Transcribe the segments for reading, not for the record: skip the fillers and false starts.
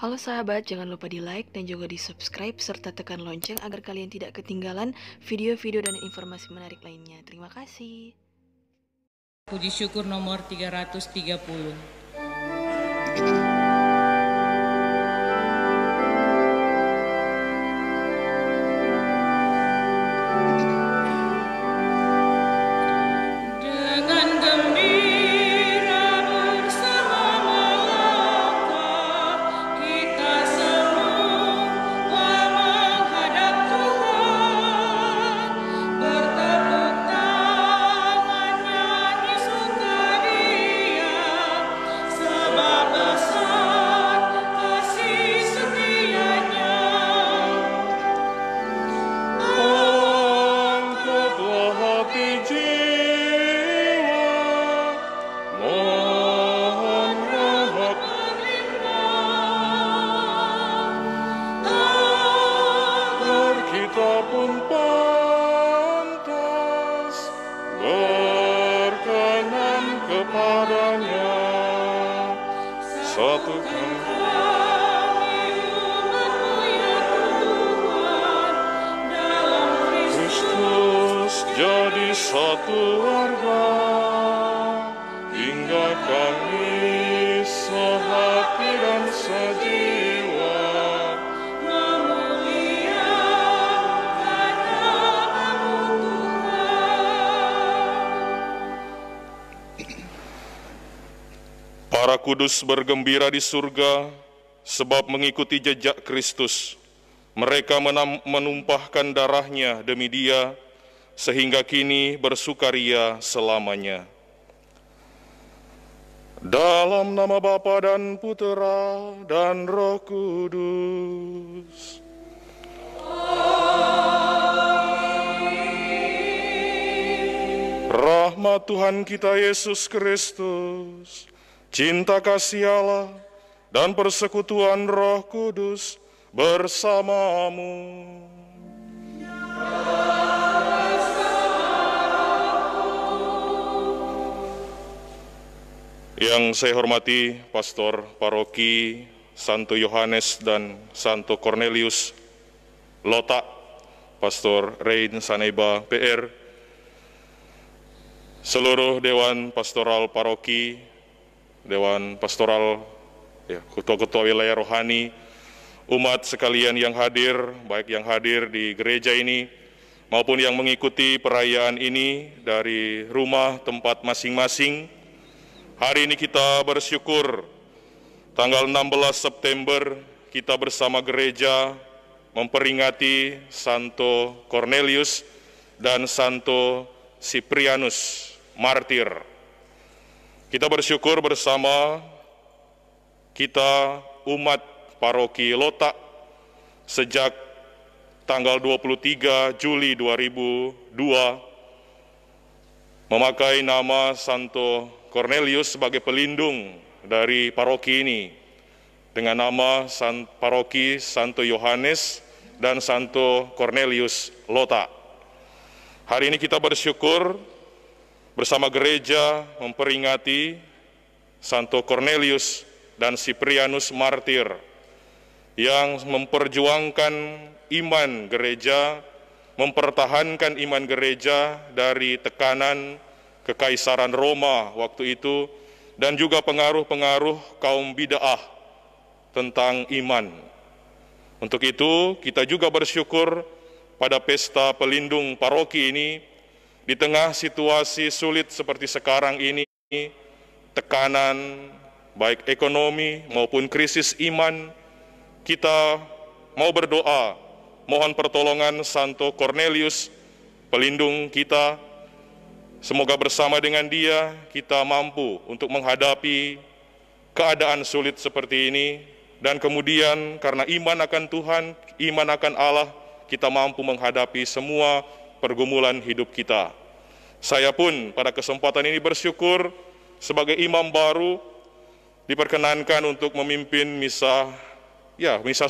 Halo sahabat, jangan lupa di like dan juga di subscribe serta tekan lonceng agar kalian tidak ketinggalan video-video dan informasi menarik lainnya. Terima kasih. Puji syukur nomor 330. Kristus jadi satu warga, hingga kami sehati dan sejiwa. Para kudus bergembira di surga, sebab mengikuti jejak Kristus. Mereka menumpahkan darahnya demi Dia, sehingga kini bersukaria selamanya. Dalam nama Bapa dan Putera dan Roh Kudus. Rahmat Tuhan kita Yesus Kristus, cinta kasih Allah, dan persekutuan Roh Kudus bersamamu. Yang saya hormati Pastor Paroki Santo Yohanes dan Santo Cornelius Lota, Pastor Rein Saneba PR, seluruh Dewan Pastoral Paroki, Dewan Pastoral, ketua-ketua wilayah rohani, umat sekalian yang hadir, baik yang hadir di gereja ini maupun yang mengikuti perayaan ini dari rumah tempat masing-masing. Hari ini kita bersyukur tanggal 16 September kita bersama gereja memperingati Santo Cornelius dan Santo Cyprianus martir. Kita bersyukur bersama kita umat Paroki Lota sejak tanggal 23 Juli 2002 memakai nama Santo Cornelius sebagai pelindung dari paroki ini dengan nama Paroki Santo Yohanes dan Santo Cornelius Lota. Hari ini kita bersyukur bersama gereja memperingati Santo Cornelius dan Cyprianus martir yang memperjuangkan iman gereja, mempertahankan iman gereja dari tekanan Kekaisaran Roma waktu itu, dan juga pengaruh-pengaruh kaum bid'ah tentang iman. Untuk itu, kita juga bersyukur pada pesta pelindung paroki ini, di tengah situasi sulit seperti sekarang ini, tekanan baik ekonomi maupun krisis iman, kita mau berdoa, mohon pertolongan Santo Cornelius, pelindung kita. Semoga bersama dengan Dia kita mampu untuk menghadapi keadaan sulit seperti ini, dan kemudian karena iman akan Tuhan, iman akan Allah, kita mampu menghadapi semua pergumulan hidup kita. Saya pun pada kesempatan ini bersyukur sebagai imam baru diperkenankan untuk memimpin misa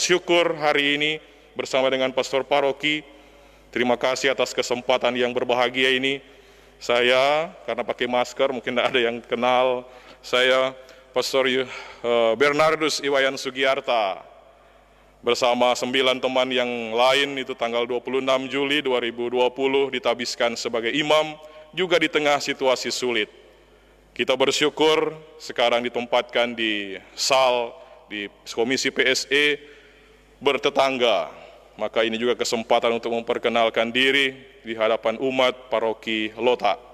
syukur hari ini bersama dengan Pastor Paroki. Terima kasih atas kesempatan yang berbahagia ini. Saya, karena pakai masker, mungkin tidak ada yang kenal, saya Pastor Bernardus Iwayan Sugiarta bersama 9 teman yang lain itu tanggal 26 Juli 2020 ditabiskan sebagai imam juga di tengah situasi sulit. Kita bersyukur sekarang ditempatkan di SAL, di Komisi PSE bertetangga. Maka ini juga kesempatan untuk memperkenalkan diri di hadapan umat paroki Lota.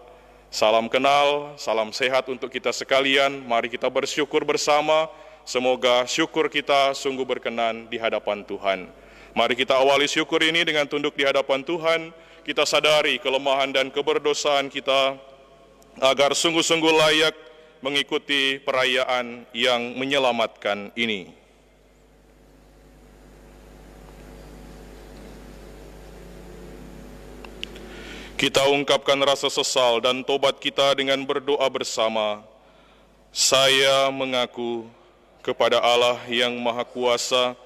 Salam kenal, salam sehat untuk kita sekalian. Mari kita bersyukur bersama. Semoga syukur kita sungguh berkenan di hadapan Tuhan. Mari kita awali syukur ini dengan tunduk di hadapan Tuhan. Kita sadari kelemahan dan keberdosaan kita agar sungguh-sungguh layak mengikuti perayaan yang menyelamatkan ini. Kita ungkapkan rasa sesal dan tobat kita dengan berdoa bersama. Saya mengaku kepada Allah yang Maha Kuasa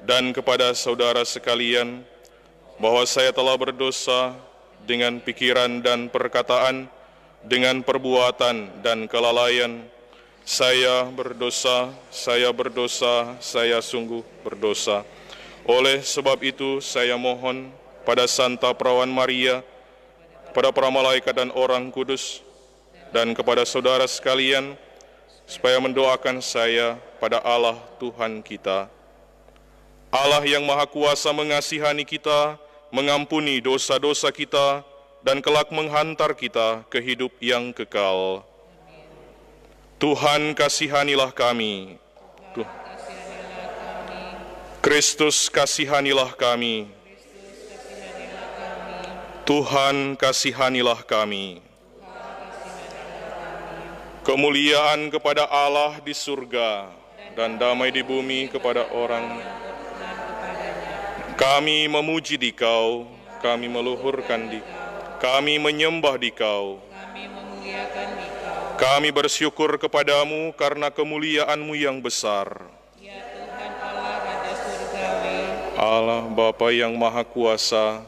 dan kepada saudara sekalian bahwa saya telah berdosa dengan pikiran dan perkataan, dengan perbuatan dan kelalaian. Saya berdosa, saya sungguh berdosa. Oleh sebab itu saya mohon pada Santa Perawan Maria, pada para malaikat dan orang kudus, dan kepada saudara sekalian, supaya mendoakan saya pada Allah Tuhan kita. Allah yang Maha Kuasa mengasihani kita, mengampuni dosa-dosa kita, dan kelak menghantar kita ke hidup yang kekal. Tuhan kasihanilah kami. Kristus kasihanilah kami. Tuhan kasihanilah kami. Kemuliaan kepada Allah di surga dan damai di bumi kepada orang. Kami memuji Dikau, kami meluhurkan Dikau, kami menyembah Dikau, kami bersyukur kepadamu karena kemuliaan-Mu yang besar. Ya Tuhan Allah Raja Surgawi, Allah Bapa yang Maha Kuasa,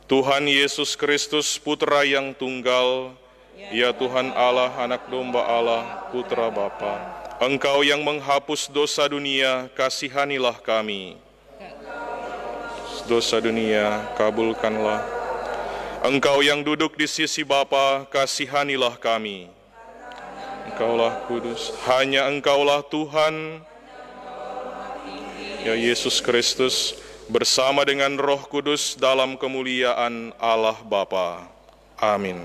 Tuhan Yesus Kristus Putra yang Tunggal, ya Tuhan Allah, Anak Domba Allah, Putra Bapa, Engkau yang menghapus dosa dunia, kasihanilah kami. Dosa dunia, kabulkanlah. Engkau yang duduk di sisi Bapa, kasihanilah kami. Engkaulah kudus, hanya Engkaulah Tuhan, ya Yesus Kristus, bersama dengan Roh Kudus dalam kemuliaan Allah Bapa. Amin.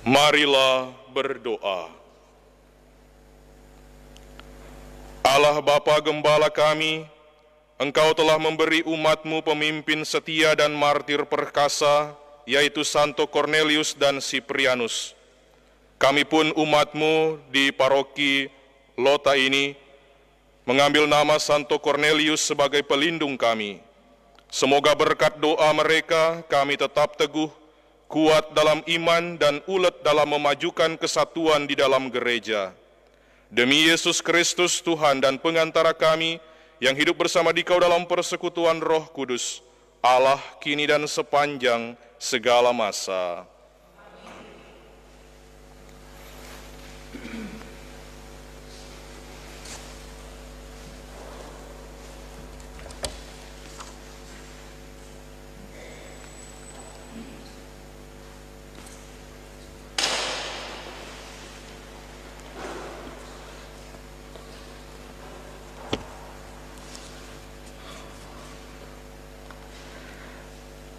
Marilah berdoa. Allah Bapa Gembala kami, Engkau telah memberi umat-Mu pemimpin setia dan martir perkasa, yaitu Santo Cornelius dan Cyprianus. Kami pun umat-Mu di paroki Lota ini mengambil nama Santo Cornelius sebagai pelindung kami. Semoga berkat doa mereka kami tetap teguh, kuat dalam iman dan ulet dalam memajukan kesatuan di dalam gereja. Demi Yesus Kristus Tuhan dan pengantara kami yang hidup bersama Dikau dalam persekutuan Roh Kudus, Allah kini dan sepanjang segala masa.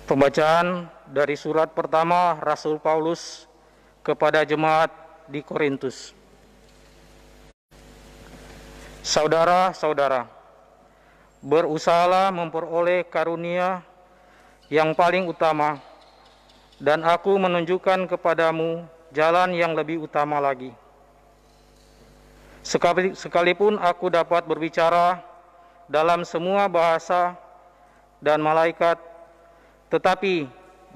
Pembacaan dari surat pertama Rasul Paulus kepada jemaat di Korintus. Saudara-saudara, berusahalah memperoleh karunia yang paling utama, dan aku menunjukkan kepadamu jalan yang lebih utama lagi. Sekalipun aku dapat berbicara dalam semua bahasa dan malaikat, tetapi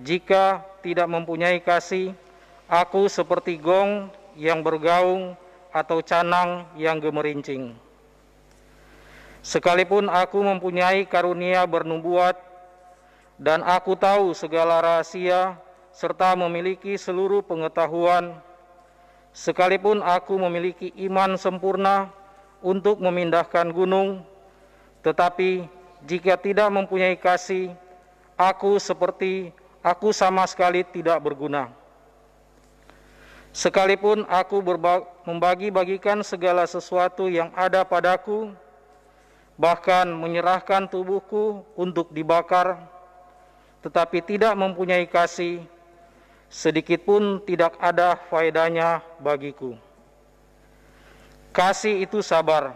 jika tidak mempunyai kasih, aku seperti gong yang bergaung atau canang yang gemerincing. Sekalipun aku mempunyai karunia bernubuat dan aku tahu segala rahasia serta memiliki seluruh pengetahuan, sekalipun aku memiliki iman sempurna untuk memindahkan gunung, tetapi jika tidak mempunyai kasih, aku sama sekali tidak berguna. Sekalipun aku membagi-bagikan segala sesuatu yang ada padaku, bahkan menyerahkan tubuhku untuk dibakar, tetapi tidak mempunyai kasih, sedikitpun tidak ada faedahnya bagiku. Kasih itu sabar,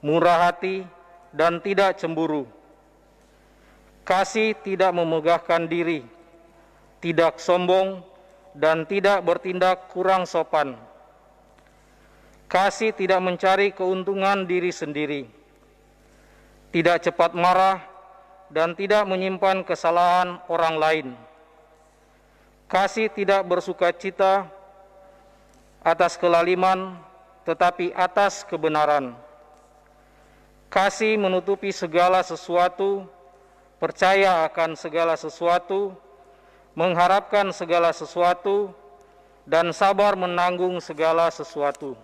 murah hati, dan tidak cemburu. Kasih tidak memegahkan diri, tidak sombong, dan tidak bertindak kurang sopan. Kasih tidak mencari keuntungan diri sendiri, tidak cepat marah, dan tidak menyimpan kesalahan orang lain. Kasih tidak bersukacita atas kelaliman, tetapi atas kebenaran. Kasih menutupi segala sesuatu, percaya akan segala sesuatu, mengharapkan segala sesuatu, dan sabar menanggung segala sesuatu.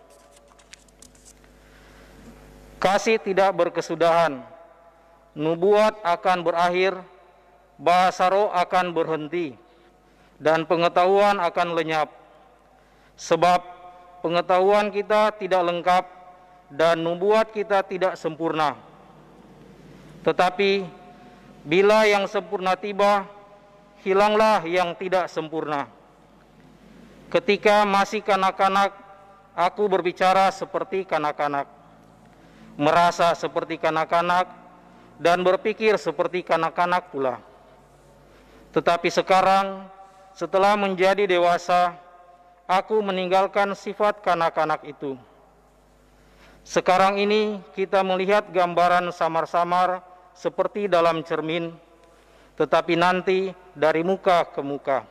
Kasih tidak berkesudahan, nubuat akan berakhir, bahasa roh akan berhenti, dan pengetahuan akan lenyap. Sebab pengetahuan kita tidak lengkap dan nubuat kita tidak sempurna. Tetapi bila yang sempurna tiba, hilanglah yang tidak sempurna. Ketika masih kanak-kanak, aku berbicara seperti kanak-kanak, merasa seperti kanak-kanak, dan berpikir seperti kanak-kanak pula. Tetapi sekarang, setelah menjadi dewasa, aku meninggalkan sifat kanak-kanak itu. Sekarang ini kita melihat gambaran samar-samar seperti dalam cermin, tetapi nanti dari muka ke muka.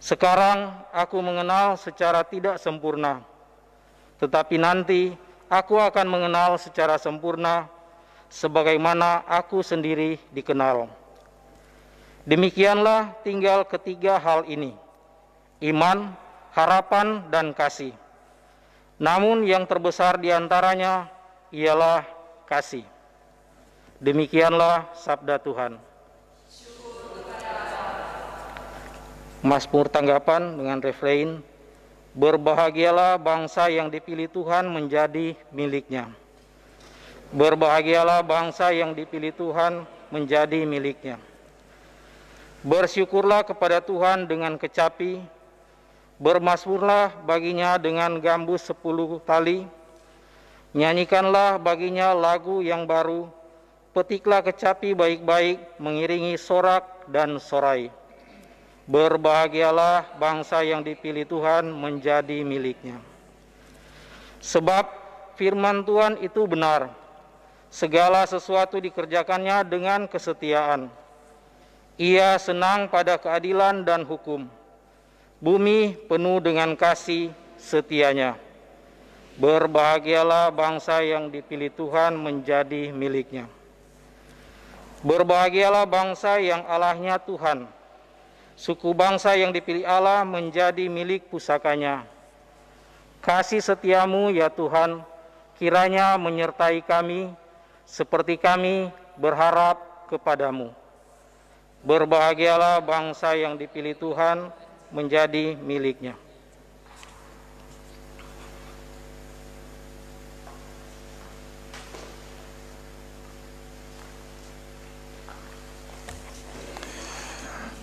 Sekarang aku mengenal secara tidak sempurna, tetapi nanti aku akan mengenal secara sempurna, sebagaimana aku sendiri dikenal. Demikianlah tinggal ketiga hal ini: iman, harapan, dan kasih. Namun yang terbesar di antaranya ialah kasih. Demikianlah sabda Tuhan. Mazmur tanggapan dengan refrain, berbahagialah bangsa yang dipilih Tuhan menjadi miliknya. Berbahagialah bangsa yang dipilih Tuhan menjadi miliknya. Bersyukurlah kepada Tuhan dengan kecapi, bermazmurlah baginya dengan gambus 10 tali, nyanyikanlah baginya lagu yang baru, petiklah kecapi baik-baik mengiringi sorak dan sorai. Berbahagialah bangsa yang dipilih Tuhan menjadi miliknya. Sebab firman Tuhan itu benar, segala sesuatu dikerjakannya dengan kesetiaan. Ia senang pada keadilan dan hukum. Bumi penuh dengan kasih setianya. Berbahagialah bangsa yang dipilih Tuhan menjadi miliknya. Berbahagialah bangsa yang Allahnya Tuhan. Suku bangsa yang dipilih Allah menjadi milik pusakanya. Kasih setiamu ya Tuhan, kiranya menyertai kami, seperti kami berharap kepadamu. Berbahagialah bangsa yang dipilih Tuhan menjadi miliknya.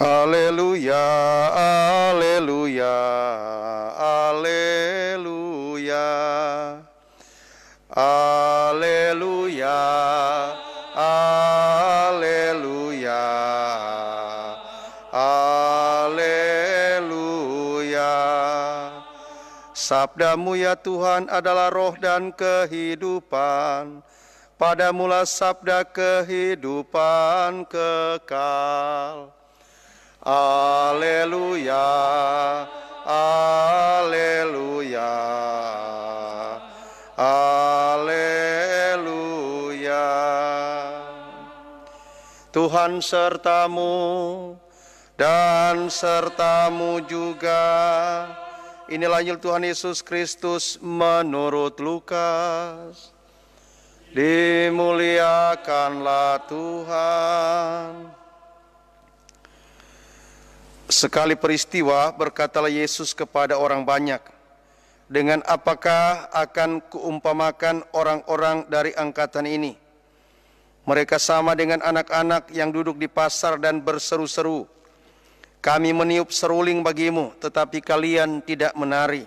Haleluya, haleluya, haleluya, haleluya, haleluya, haleluya. Sabdamu ya Tuhan adalah roh dan kehidupan. Padamulah sabda kehidupan kekal. Haleluya, haleluya, haleluya. Tuhan sertamu dan sertamu juga, Inilah Injil Tuhan Yesus Kristus menurut Lukas. Dimuliakanlah Tuhan. Sekali peristiwa berkatalah Yesus kepada orang banyak, dengan apakah akan kuumpamakan orang-orang dari angkatan ini? Mereka sama dengan anak-anak yang duduk di pasar dan berseru-seru, kami meniup seruling bagimu, tetapi kalian tidak menari.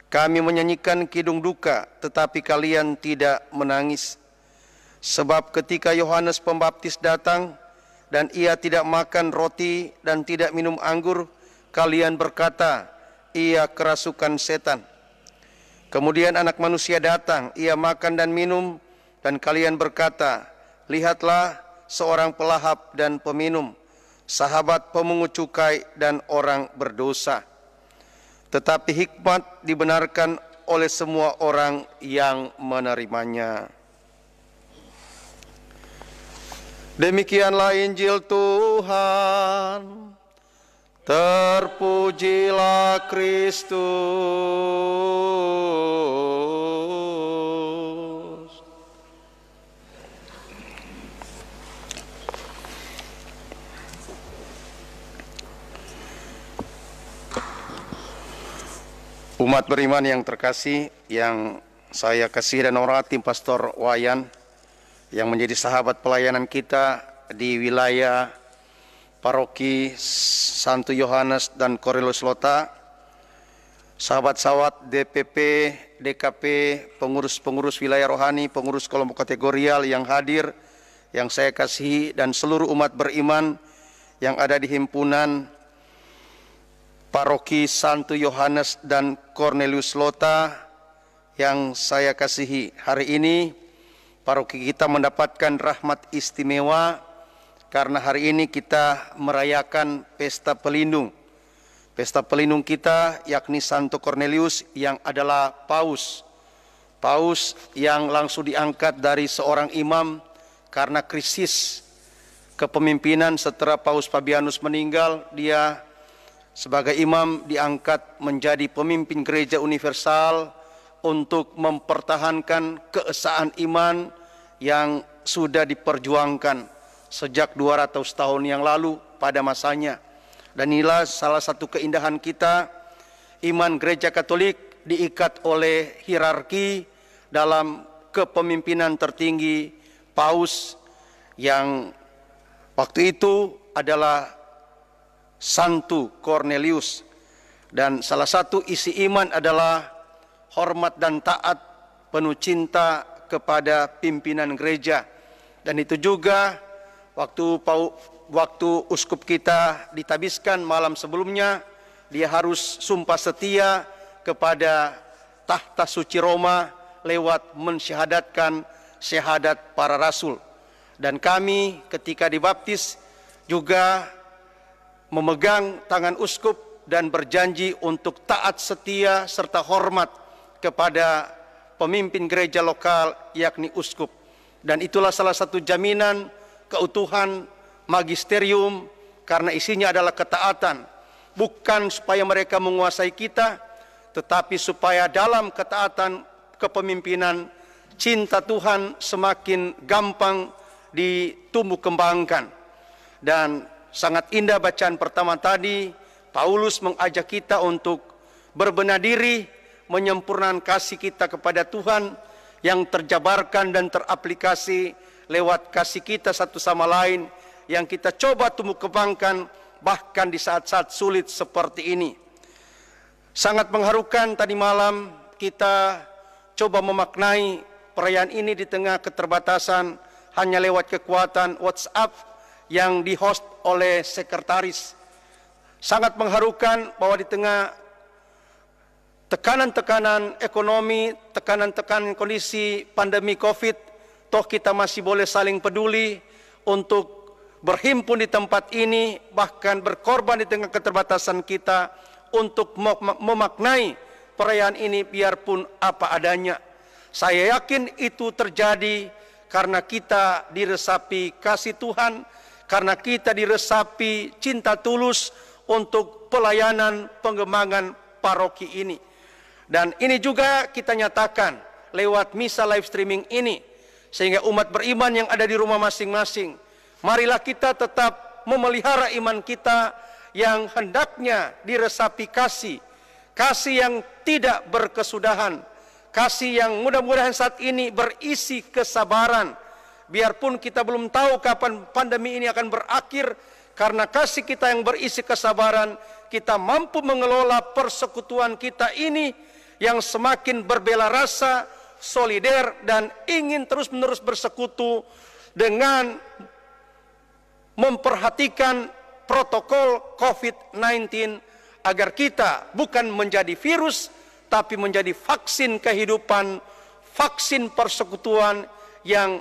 Kami menyanyikan kidung duka, tetapi kalian tidak menangis. Sebab ketika Yohanes Pembaptis datang, dan ia tidak makan roti dan tidak minum anggur, kalian berkata, ia kerasukan setan. Kemudian Anak Manusia datang, ia makan dan minum, dan kalian berkata, lihatlah seorang pelahap dan peminum, sahabat pemungut cukai dan orang berdosa. Tetapi hikmat dibenarkan oleh semua orang yang menerimanya. Demikianlah Injil Tuhan. Terpujilah Kristus. Umat beriman yang terkasih, yang saya kasih dan hormati, Pastor Wayan, yang menjadi sahabat pelayanan kita di wilayah Paroki Santo Yohanes dan Cornelius Lota, sahabat-sahabat DPP, DKP, pengurus-pengurus wilayah rohani, pengurus kelompok kategorial yang hadir, yang saya kasihi, dan seluruh umat beriman yang ada di himpunan Paroki Santo Yohanes dan Cornelius Lota yang saya kasihi. Hari ini paroki kita mendapatkan rahmat istimewa karena hari ini kita merayakan pesta pelindung. Pesta pelindung kita yakni Santo Cornelius yang adalah paus. Paus yang langsung diangkat dari seorang imam karena krisis kepemimpinan setelah Paus Fabianus meninggal. Dia sebagai imam diangkat menjadi pemimpin gereja universal untuk mempertahankan keesaan iman yang sudah diperjuangkan sejak 200 tahun yang lalu pada masanya. Dan inilah salah satu keindahan kita, iman gereja Katolik diikat oleh hierarki dalam kepemimpinan tertinggi Paus yang waktu itu adalah Santo Cornelius. Dan salah satu isi iman adalah hormat dan taat, penuh cinta kepada pimpinan gereja. Dan itu juga waktu uskup kita ditabiskan malam sebelumnya, dia harus sumpah setia kepada tahta suci Roma lewat mensyahadatkan syahadat para rasul. Dan kami ketika dibaptis juga memegang tangan uskup dan berjanji untuk taat setia serta hormat kepada pemimpin gereja lokal yakni uskup. Dan itulah salah satu jaminan keutuhan magisterium, karena isinya adalah ketaatan, bukan supaya mereka menguasai kita, tetapi supaya dalam ketaatan kepemimpinan cinta Tuhan semakin gampang ditumbuh kembangkan. Dan sangat indah bacaan pertama tadi, Paulus mengajak kita untuk berbenah diri, menyempurnakan kasih kita kepada Tuhan yang terjabarkan dan teraplikasi lewat kasih kita satu sama lain yang kita coba tumbuh kembangkan bahkan di saat-saat sulit seperti ini. Sangat mengharukan tadi malam kita coba memaknai perayaan ini di tengah keterbatasan hanya lewat kekuatan WhatsApp yang di-host oleh sekretaris. Sangat mengharukan bahwa di tengah tekanan-tekanan ekonomi, tekanan-tekanan kondisi pandemi COVID, toh kita masih boleh saling peduli untuk berhimpun di tempat ini, bahkan berkorban di tengah keterbatasan kita untuk memaknai perayaan ini biarpun apa adanya. Saya yakin itu terjadi karena kita diresapi kasih Tuhan, karena kita diresapi cinta tulus untuk pelayanan pengembangan paroki ini. Dan ini juga kita nyatakan lewat misa live streaming ini, sehingga umat beriman yang ada di rumah masing-masing, marilah kita tetap memelihara iman kita yang hendaknya diresapi kasih, kasih yang tidak berkesudahan, kasih yang mudah-mudahan saat ini berisi kesabaran. Biarpun kita belum tahu kapan pandemi ini akan berakhir, karena kasih kita yang berisi kesabaran, kita mampu mengelola persekutuan kita ini yang semakin berbela rasa, solider, dan ingin terus-menerus bersekutu dengan memperhatikan protokol COVID-19 agar kita bukan menjadi virus, tapi menjadi vaksin kehidupan, vaksin persekutuan yang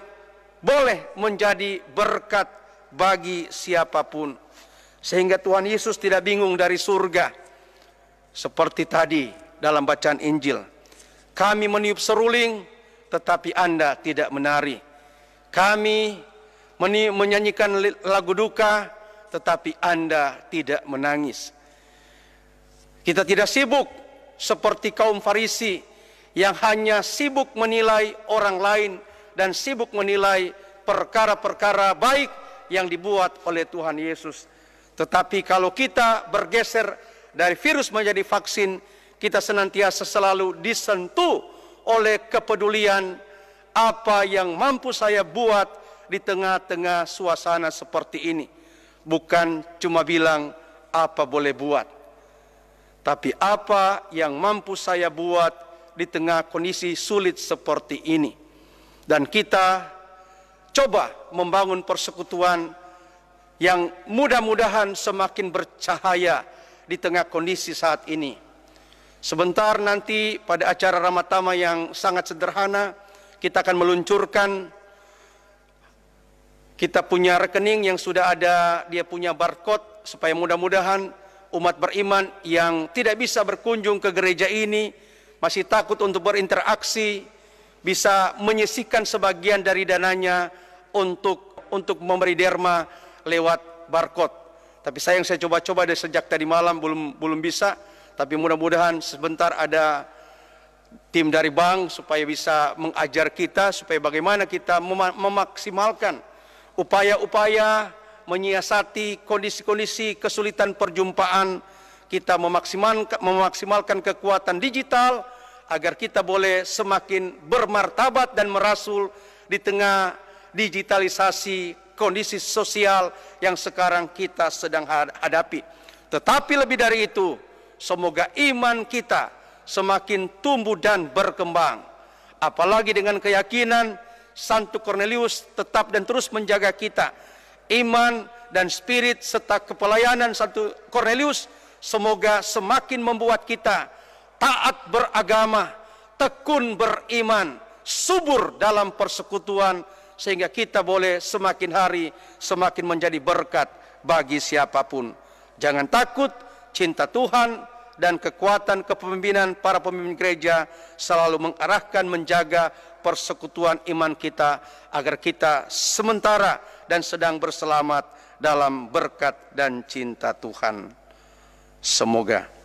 boleh menjadi berkat bagi siapapun. Sehingga Tuhan Yesus tidak bingung dari surga. Seperti tadi dalam bacaan Injil, kami meniup seruling tetapi Anda tidak menari. Kami menyanyikan lagu duka tetapi Anda tidak menangis. Kita tidak sibuk seperti kaum Farisi yang hanya sibuk menilai orang lain dan sibuk menilai perkara-perkara baik yang dibuat oleh Tuhan Yesus. Tetapi kalau kita bergeser dari virus menjadi vaksin, kita senantiasa selalu disentuh oleh kepedulian apa yang mampu saya buat di tengah-tengah suasana seperti ini. Bukan cuma bilang apa boleh buat, tapi apa yang mampu saya buat di tengah kondisi sulit seperti ini. Dan kita coba membangun persekutuan yang mudah-mudahan semakin bercahaya di tengah kondisi saat ini. Sebentar nanti pada acara Ramatama yang sangat sederhana, kita akan meluncurkan, kita punya rekening yang sudah ada, dia punya barcode, supaya mudah-mudahan umat beriman yang tidak bisa berkunjung ke gereja ini, masih takut untuk berinteraksi, bisa menyisihkan sebagian dari dananya untuk memberi derma lewat barcode. Tapi sayang saya coba-coba dari sejak tadi malam belum bisa. Tapi mudah-mudahan sebentar ada tim dari bank supaya bisa mengajar kita supaya bagaimana kita memaksimalkan upaya-upaya menyiasati kondisi-kondisi kesulitan perjumpaan. Kita memaksimalkan kekuatan digital agar kita boleh semakin bermartabat dan merasul di tengah digitalisasi kondisi sosial yang sekarang kita sedang hadapi. Tetapi lebih dari itu, semoga iman kita semakin tumbuh dan berkembang. Apalagi dengan keyakinan Santo Cornelius tetap dan terus menjaga kita. Iman dan spirit serta kepelayanan Santo Cornelius semoga semakin membuat kita taat beragama, tekun beriman, subur dalam persekutuan, sehingga kita boleh semakin hari semakin menjadi berkat bagi siapapun. Jangan takut, cinta Tuhan dan kekuatan kepemimpinan para pemimpin gereja selalu mengarahkan menjaga persekutuan iman kita agar kita sementara dan sedang berselamat dalam berkat dan cinta Tuhan. Semoga.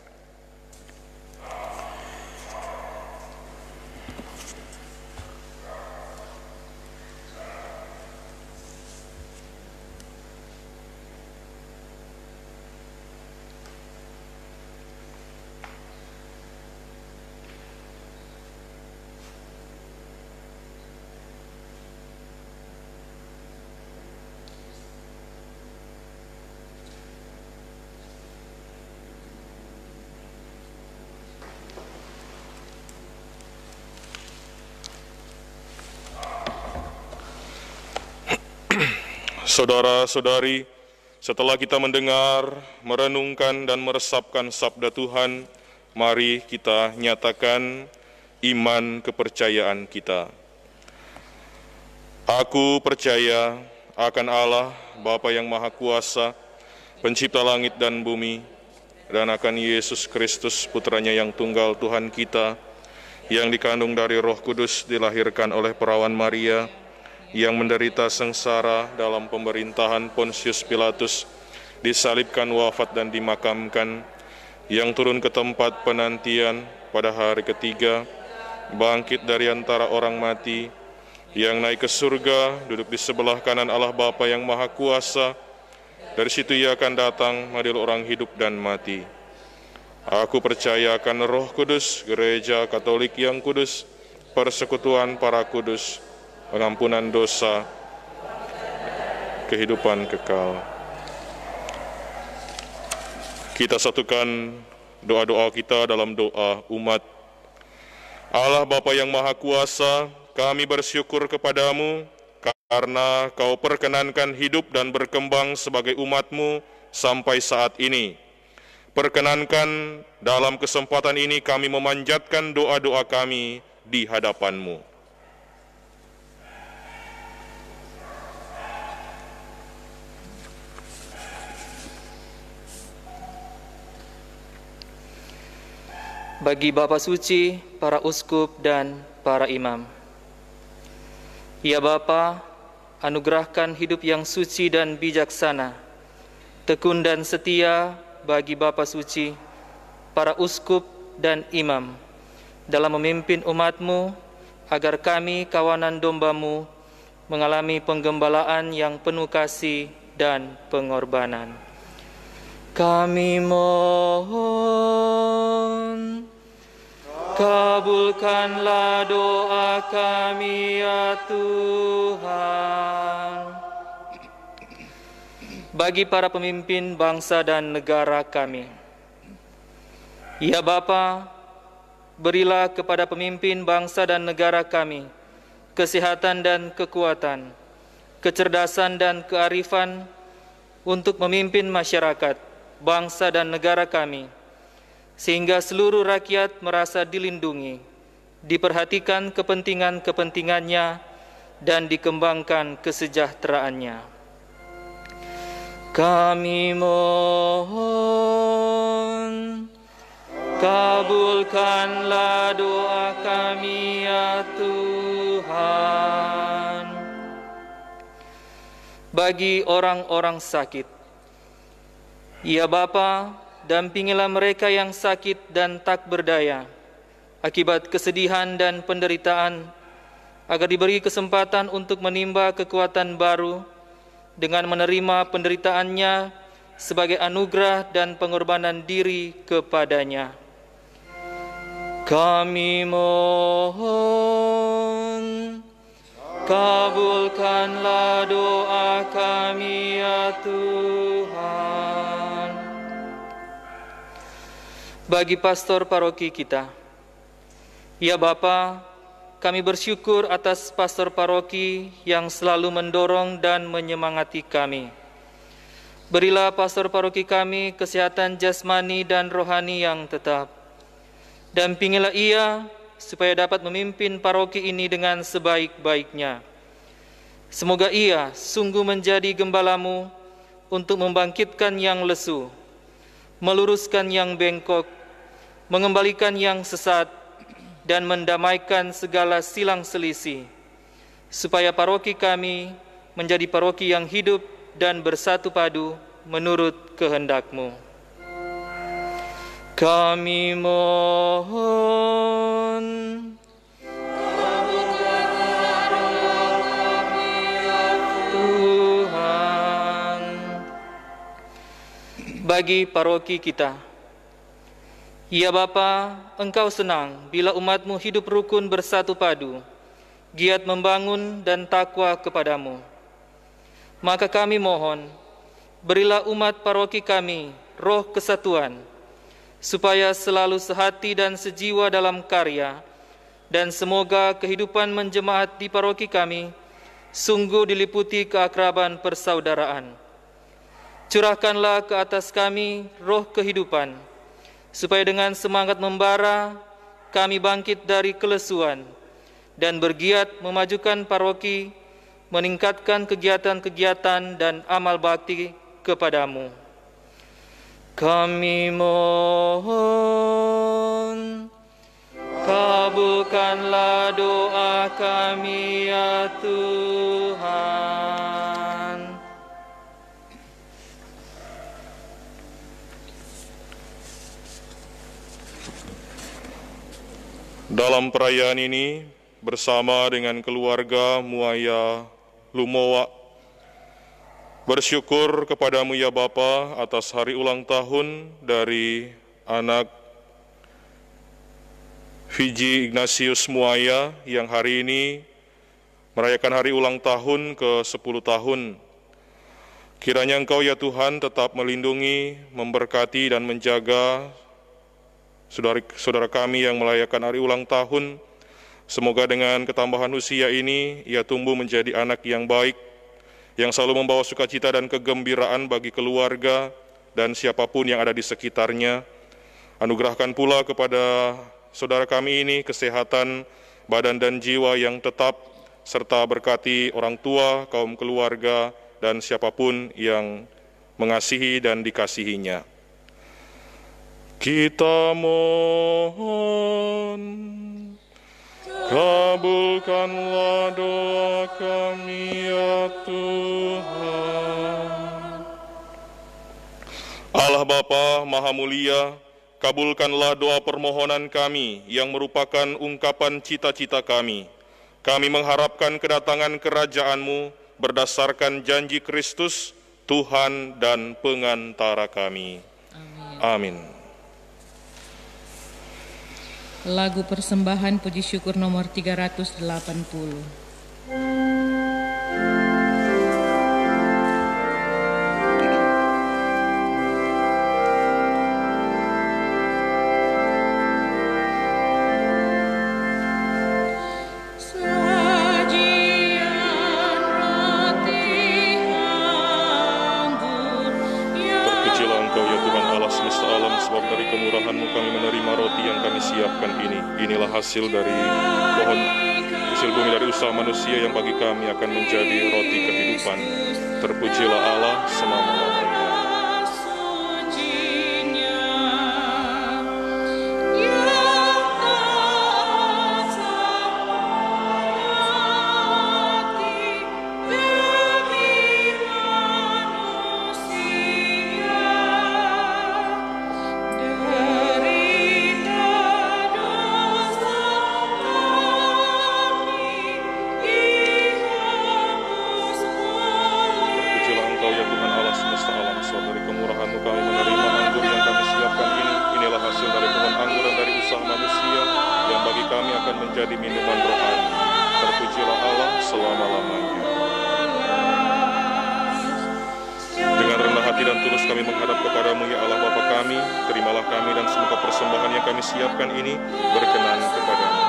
Saudara-saudari, setelah kita mendengar, merenungkan dan meresapkan sabda Tuhan, mari kita nyatakan iman kepercayaan kita. Aku percaya akan Allah, Bapa yang Maha Kuasa, Pencipta langit dan bumi, dan akan Yesus Kristus, Putranya yang tunggal Tuhan kita, yang dikandung dari Roh Kudus, dilahirkan oleh perawan Maria, yang menderita sengsara dalam pemerintahan Pontius Pilatus, disalibkan, wafat dan dimakamkan, yang turun ke tempat penantian pada hari ketiga, bangkit dari antara orang mati, yang naik ke surga, duduk di sebelah kanan Allah Bapa yang Maha Kuasa. Dari situ Ia akan datang mengadili orang hidup dan mati. Aku percaya akan Roh Kudus, Gereja Katolik yang kudus, persekutuan para kudus, pengampunan dosa, kehidupan kekal. Kita satukan doa-doa kita dalam doa umat. Allah Bapa yang Maha Kuasa, kami bersyukur kepadamu karena Kau perkenankan hidup dan berkembang sebagai umat-Mu sampai saat ini. Perkenankan dalam kesempatan ini kami memanjatkan doa-doa kami di hadapan-Mu. Bagi Bapa Suci, para uskup dan para imam. Ya Bapa, anugerahkan hidup yang suci dan bijaksana, tekun dan setia bagi Bapa Suci, para uskup dan imam, dalam memimpin umat-Mu, agar kami, kawanan domba-Mu, mengalami penggembalaan yang penuh kasih dan pengorbanan. Kami mohon, kabulkanlah doa kami ya Tuhan. Bagi para pemimpin bangsa dan negara kami, ya Bapa, berilah kepada pemimpin bangsa dan negara kami kesehatan dan kekuatan, kecerdasan dan kearifan untuk memimpin masyarakat, bangsa dan negara kami, sehingga seluruh rakyat merasa dilindungi, diperhatikan kepentingan-kepentingannya, dan dikembangkan kesejahteraannya. Kami mohon, kabulkanlah doa kami ya Tuhan. Bagi orang-orang sakit, ya Bapa, dampingilah mereka yang sakit dan tak berdaya akibat kesedihan dan penderitaan, agar diberi kesempatan untuk menimba kekuatan baru dengan menerima penderitaannya sebagai anugerah dan pengorbanan diri kepadanya. Kami mohon, kabulkanlah doa kami ya Tuhan. Bagi pastor paroki kita, ya Bapa, kami bersyukur atas pastor paroki yang selalu mendorong dan menyemangati kami. Berilah pastor paroki kami kesehatan jasmani dan rohani yang tetap. Dampingilah ia supaya dapat memimpin paroki ini dengan sebaik-baiknya. Semoga ia sungguh menjadi gembalamu untuk membangkitkan yang lesu, meluruskan yang bengkok, mengembalikan yang sesat, dan mendamaikan segala silang selisih, supaya paroki kami menjadi paroki yang hidup dan bersatu padu menurut kehendak-Mu. Kami mohon, Tuhan. Bagi paroki kita, ya Bapa, Engkau senang bila umat-Mu hidup rukun bersatu padu, giat membangun dan takwa kepadamu. Maka kami mohon, berilah umat paroki kami roh kesatuan, supaya selalu sehati dan sejiwa dalam karya, dan semoga kehidupan menjemaat di paroki kami sungguh diliputi keakraban persaudaraan. Curahkanlah ke atas kami roh kehidupan, supaya dengan semangat membara kami bangkit dari kelesuan dan bergiat memajukan paroki, meningkatkan kegiatan-kegiatan dan amal bakti kepadamu. Kami mohon, kabulkanlah doa kami ya Tuhan. Dalam perayaan ini, bersama dengan keluarga Muaya Lumowa, bersyukur kepadamu ya Bapa atas hari ulang tahun dari anak Fiji Ignatius Muaya yang hari ini merayakan hari ulang tahun ke-10 tahun. Kiranya Engkau ya Tuhan tetap melindungi, memberkati dan menjaga saudara kami yang merayakan hari ulang tahun. Semoga dengan ketambahan usia ini, ia tumbuh menjadi anak yang baik, yang selalu membawa sukacita dan kegembiraan bagi keluarga dan siapapun yang ada di sekitarnya. Anugerahkan pula kepada saudara kami ini kesehatan badan dan jiwa yang tetap, serta berkati orang tua, kaum keluarga, dan siapapun yang mengasihi dan dikasihinya. Kita mohon, kabulkanlah doa kami ya Tuhan. Allah Bapa Maha Mulia, kabulkanlah doa permohonan kami yang merupakan ungkapan cita-cita kami. Kami mengharapkan kedatangan kerajaan-Mu berdasarkan janji Kristus, Tuhan dan pengantara kami. Amin. Lagu persembahan puji syukur nomor 380. Inilah hasil dari pohon hasil bumi dari usaha manusia yang bagi kami akan menjadi roti kehidupan. Terpujilah Allah selama-lamanya. Menjadi minuman rohani. Terpujilah Allah selama-lamanya. Dengan rendah hati dan tulus kami menghadap kepadamu ya Allah Bapa kami, terimalah kami dan semoga persembahan yang kami siapkan ini berkenan kepadamu.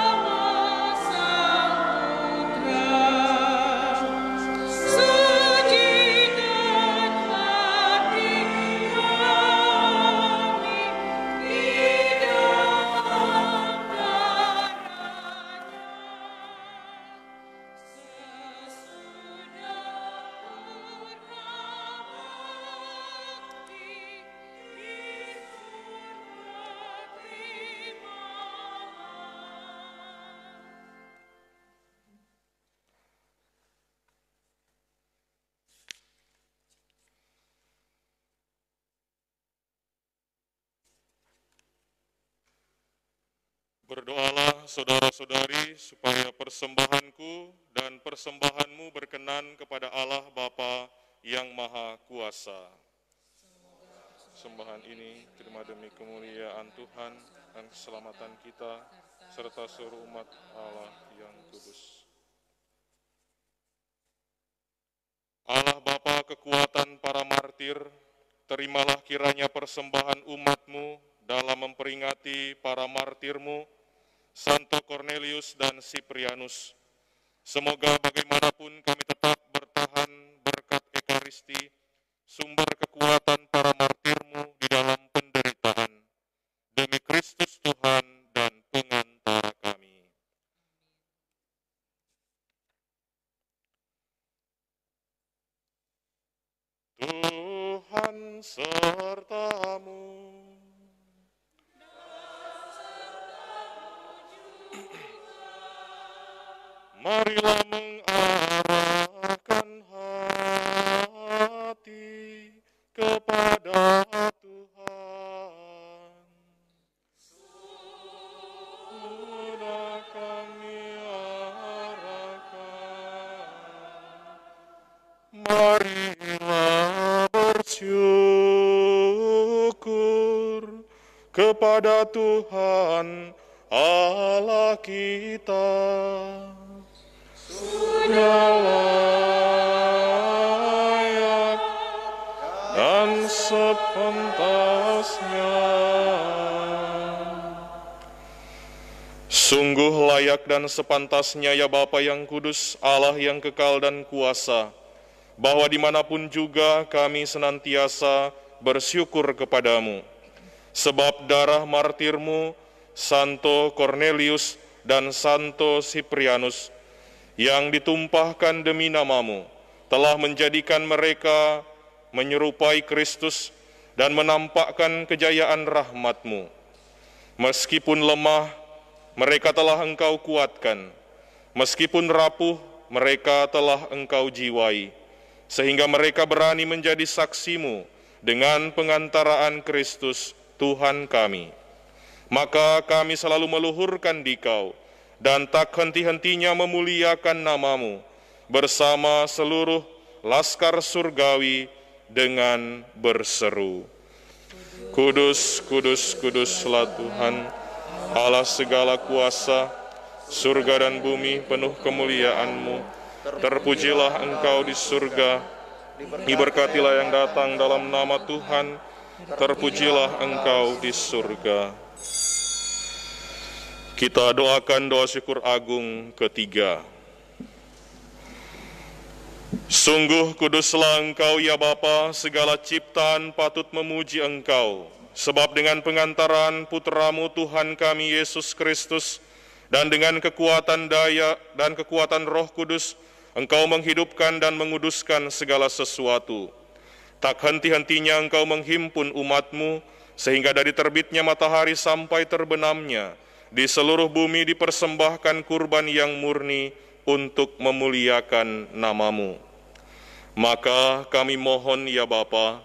Berdoalah saudara-saudari supaya persembahanku dan persembahanmu berkenan kepada Allah Bapa yang Maha Kuasa. Persembahan ini terima demi kemuliaan Tuhan dan keselamatan kita serta seluruh umat Allah yang kudus. Allah Bapa kekuatan para martir, terimalah kiranya persembahan umat-Mu dalam memperingati para martir-Mu, Santo Cornelius dan Cyprianus. Semoga bagaimanapun kami tetap bertahan berkat Ekaristi, sumber kekuatan para martir-Mu di dalam penderitaan. Demi Kristus Tuhan dan pengantara kami. Tuhan sertamu. Marilah mengarahkan hati kepada Tuhan. Sudah kepada Tuhan Allah kita. Sudah layak dan sepantasnya. Sungguh layak dan sepantasnya ya Bapa yang kudus, Allah yang kekal dan kuasa, bahwa dimanapun juga kami senantiasa bersyukur kepadamu. Sebab darah martirmu, Santo Cornelius dan Santo Cyprianus, yang ditumpahkan demi namamu, telah menjadikan mereka menyerupai Kristus dan menampakkan kejayaan rahmat-Mu. Meskipun lemah, mereka telah Engkau kuatkan. Meskipun rapuh, mereka telah Engkau jiwai, sehingga mereka berani menjadi saksi-Mu dengan pengantaraan Kristus Tuhan kami. Maka kami selalu meluhurkan Dikau dan tak henti-hentinya memuliakan nama-Mu bersama seluruh laskar surgawi dengan berseru, Kudus, kudus, kuduslah Tuhan, Allah segala kuasa, surga dan bumi penuh kemuliaan-Mu. Terpujilah Engkau di surga, diberkatilah yang datang dalam nama Tuhan, terpujilah Engkau di surga. Kita doakan doa syukur agung ketiga. Sungguh kuduslah Engkau ya Bapa, segala ciptaan patut memuji Engkau, sebab dengan pengantaran Putra-Mu Tuhan kami Yesus Kristus, dan dengan kekuatan daya dan kekuatan Roh Kudus, Engkau menghidupkan dan menguduskan segala sesuatu. Tak henti-hentinya Engkau menghimpun umat-Mu, sehingga dari terbitnya matahari sampai terbenamnya, di seluruh bumi dipersembahkan kurban yang murni untuk memuliakan nama-Mu. Maka kami mohon ya Bapa,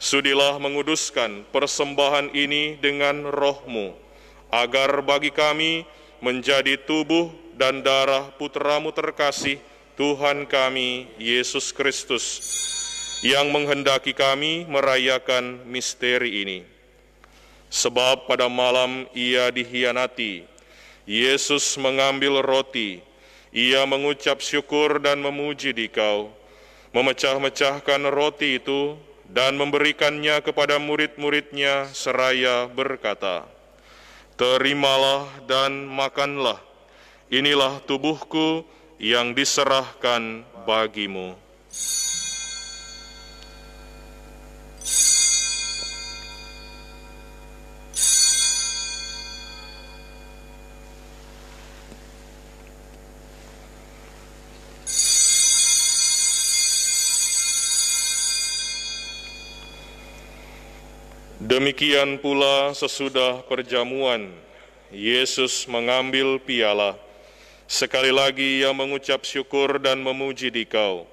sudilah menguduskan persembahan ini dengan Roh-Mu, agar bagi kami menjadi tubuh dan darah Putra-Mu terkasih, Tuhan kami Yesus Kristus, yang menghendaki kami merayakan misteri ini. Sebab pada malam Ia dihianati, Yesus mengambil roti, Ia mengucap syukur dan memuji Dikau, memecah-mecahkan roti itu dan memberikannya kepada murid-murid-Nya seraya berkata, Terimalah dan makanlah, inilah tubuhku yang diserahkan bagimu. Demikian pula sesudah perjamuan, Yesus mengambil piala. Sekali lagi Ia mengucap syukur dan memuji Dikau,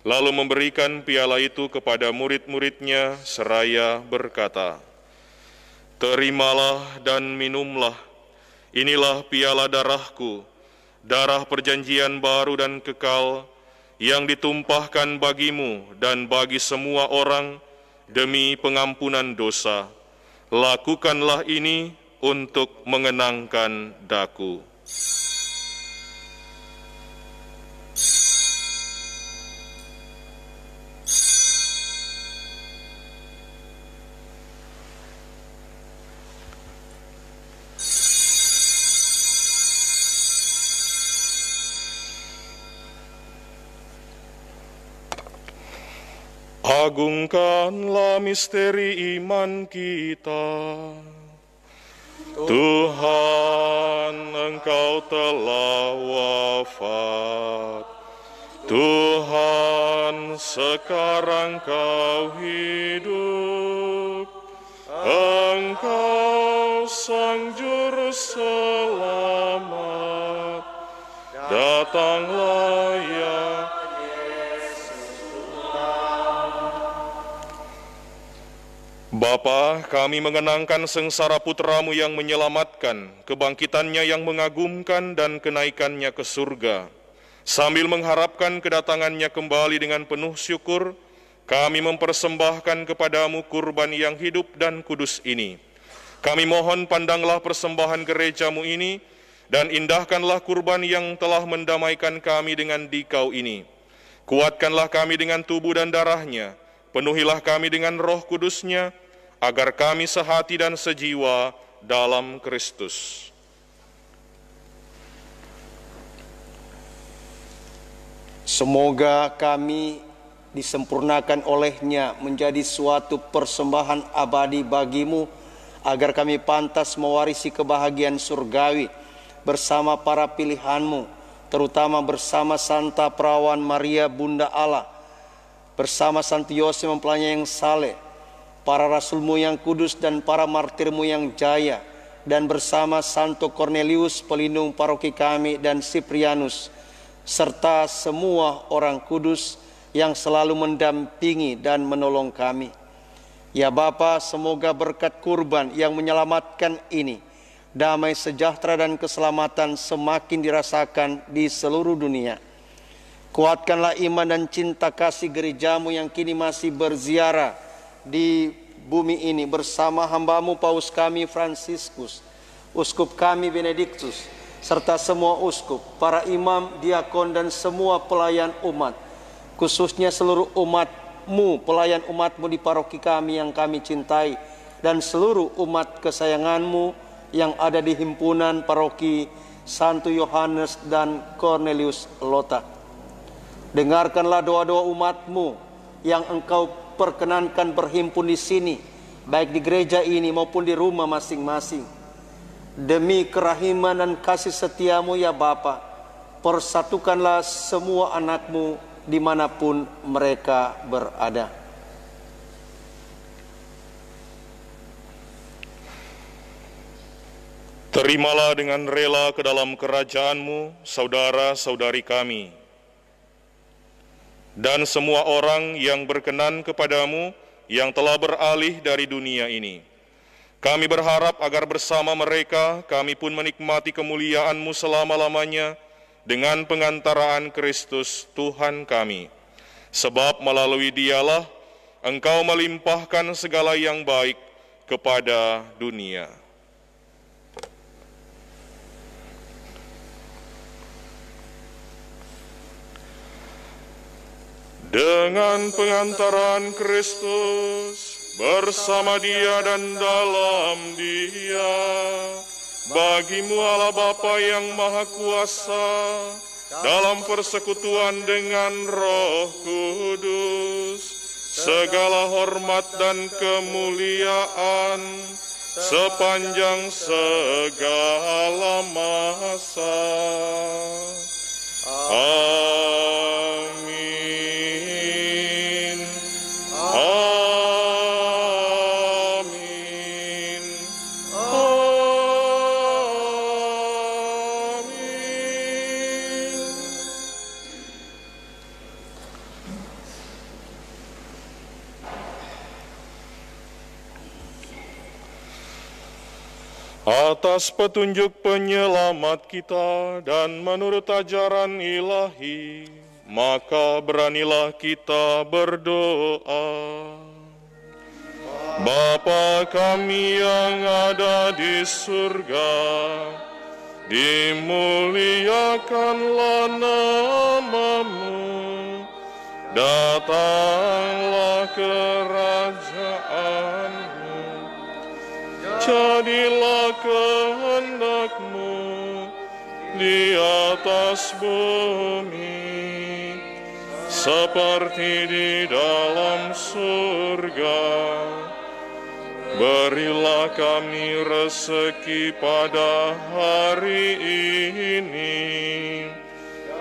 lalu memberikan piala itu kepada murid-murid-Nya seraya berkata, Terimalah dan minumlah, inilah piala darahku, darah perjanjian baru dan kekal, yang ditumpahkan bagimu dan bagi semua orang, demi pengampunan dosa. Lakukanlah ini untuk mengenangkan daku. Agungkanlah misteri iman kita. Tuhan, Engkau telah wafat. Tuhan, sekarang Kau hidup. Engkau Sang Juru Selamat. Datanglah ya Bapa, kami mengenangkan sengsara Putra-Mu yang menyelamatkan, kebangkitannya yang mengagumkan dan kenaikannya ke surga. Sambil mengharapkan kedatangannya kembali dengan penuh syukur, kami mempersembahkan kepadamu kurban yang hidup dan kudus ini. Kami mohon pandanglah persembahan gerejamu ini, dan indahkanlah kurban yang telah mendamaikan kami dengan dikau ini. Kuatkanlah kami dengan tubuh dan darahnya, penuhilah kami dengan roh kudusnya, agar kami sehati dan sejiwa dalam Kristus. Semoga kami disempurnakan olehnya menjadi suatu persembahan abadi bagimu, agar kami pantas mewarisi kebahagiaan surgawi bersama para pilihanmu, terutama bersama Santa Perawan Maria Bunda Allah, bersama Santo Yosef mempelainya yang saleh, para rasulmu yang kudus dan para martirmu yang jaya, dan bersama Santo Cornelius pelindung paroki kami dan Siprianus, serta semua orang kudus yang selalu mendampingi dan menolong kami. Ya Bapa, semoga berkat kurban yang menyelamatkan ini, damai sejahtera dan keselamatan semakin dirasakan di seluruh dunia. Kuatkanlah iman dan cinta kasih gerejamu yang kini masih berziarah di bumi ini bersama hambamu Paus kami Fransiskus, uskup kami Benediktus, serta semua uskup, para imam, diakon, dan semua pelayan umat, khususnya seluruh umatmu, pelayan umatmu di paroki kami yang kami cintai, dan seluruh umat kesayanganmu yang ada di himpunan paroki Santo Yohanes dan Cornelius Lota. Dengarkanlah doa-doa umatmu yang engkau perkenankan berhimpun di sini, baik di gereja ini maupun di rumah masing-masing. Demi kerahiman dan kasih setiamu ya Bapa, persatukanlah semua anakmu dimanapun mereka berada. Terimalah dengan rela ke dalam kerajaan-Mu saudara-saudari kami, dan semua orang yang berkenan kepadamu yang telah beralih dari dunia ini. Kami berharap agar bersama mereka kami pun menikmati kemuliaan-Mu selama-lamanya dengan pengantaraan Kristus Tuhan kami. Sebab melalui Dialah Engkau melimpahkan segala yang baik kepada dunia. Dengan pengantaran Kristus, bersama Dia dan dalam Dia, bagimu Allah Bapa yang Maha Kuasa, dalam persekutuan dengan Roh Kudus, segala hormat dan kemuliaan sepanjang segala masa. Amin. Atas petunjuk penyelamat kita dan menurut ajaran ilahi, maka beranilah kita berdoa. Bapa kami yang ada di surga, dimuliakanlah nama-Mu, datanglah kerajaan-Mu, jadilah kehendak-Mu di atas bumi seperti di dalam surga. Berilah kami rezeki pada hari ini,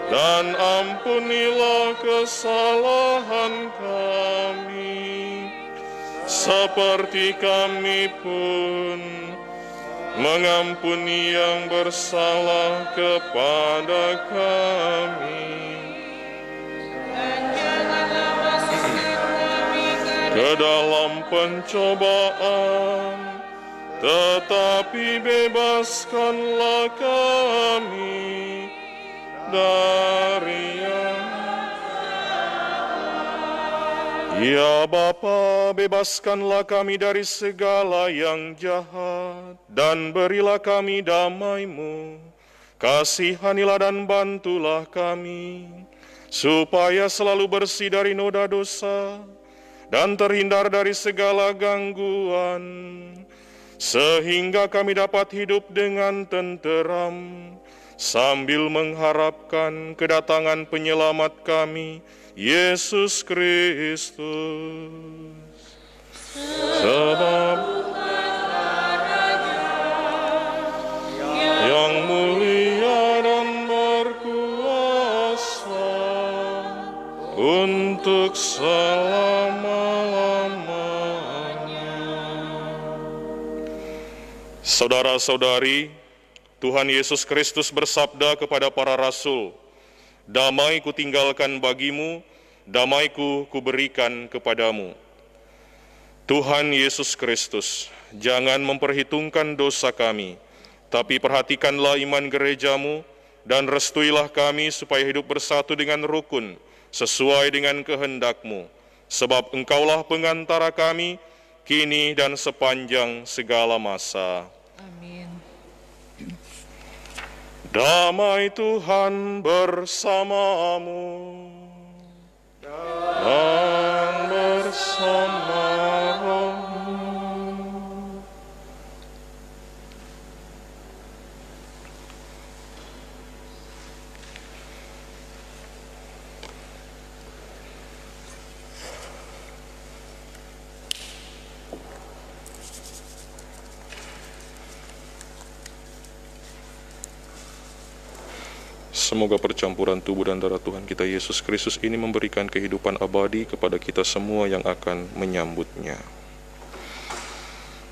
dan ampunilah kesalahan kami, seperti kami pun mengampuni yang bersalah kepada kami. Ke dalam pencobaan, tetapi bebaskanlah kami dari yang Ya Bapa, bebaskanlah kami dari segala yang jahat, dan berilah kami damai-Mu. Kasihanilah dan bantulah kami, supaya selalu bersih dari noda dosa, dan terhindar dari segala gangguan, sehingga kami dapat hidup dengan tenteram, sambil mengharapkan kedatangan penyelamat kami, Yesus Kristus. Sebab yang mulia dan berkuasa untuk selama-lamanya. Saudara-saudari, Tuhan Yesus Kristus bersabda kepada para rasul, "Damai kutinggalkan bagimu, damaiku kuberikan kepadamu." Tuhan Yesus Kristus, jangan memperhitungkan dosa kami, tapi perhatikanlah iman gerejamu, dan restuilah kami supaya hidup bersatu dengan rukun, sesuai dengan kehendak-Mu, sebab Engkaulah pengantara kami, kini dan sepanjang segala masa. Amin. Damai Tuhan bersamamu dan bersama rohmu. Semoga percampuran tubuh dan darah Tuhan kita Yesus Kristus ini memberikan kehidupan abadi kepada kita semua yang akan menyambutnya.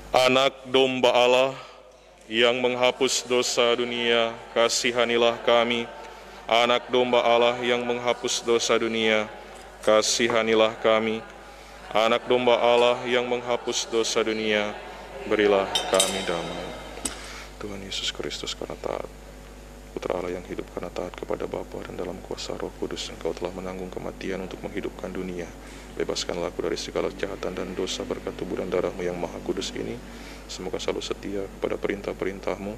Anak domba Allah yang menghapus dosa dunia, kasihanilah kami. Anak domba Allah yang menghapus dosa dunia, kasihanilah kami. Anak domba Allah yang menghapus dosa dunia, berilah kami damai. Tuhan Yesus Kristus, karena taat, Putra Allah yang hidup karena taat kepada Bapa dan dalam kuasa Roh Kudus, Engkau telah menanggung kematian untuk menghidupkan dunia. Bebaskanlah aku dari segala kejahatan dan dosa berkat tubuh dan darah-Mu yang maha kudus ini. Semoga selalu setia kepada perintah-perintah-Mu,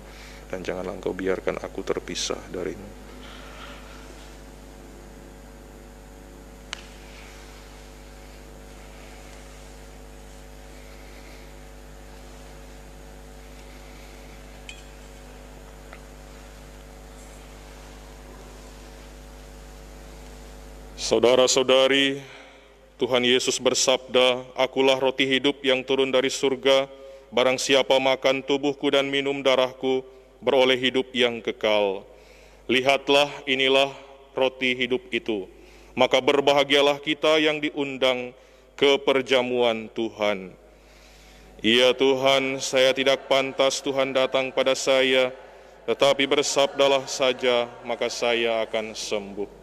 dan janganlah Engkau biarkan aku terpisah dari-Mu. Saudara-saudari, Tuhan Yesus bersabda, "Akulah roti hidup yang turun dari surga. Barang siapa makan tubuhku dan minum darahku, beroleh hidup yang kekal. Lihatlah, inilah roti hidup itu. Maka berbahagialah kita yang diundang ke perjamuan Tuhan." Ya Tuhan, saya tidak pantas Tuhan datang pada saya, tetapi bersabdalah saja, maka saya akan sembuh.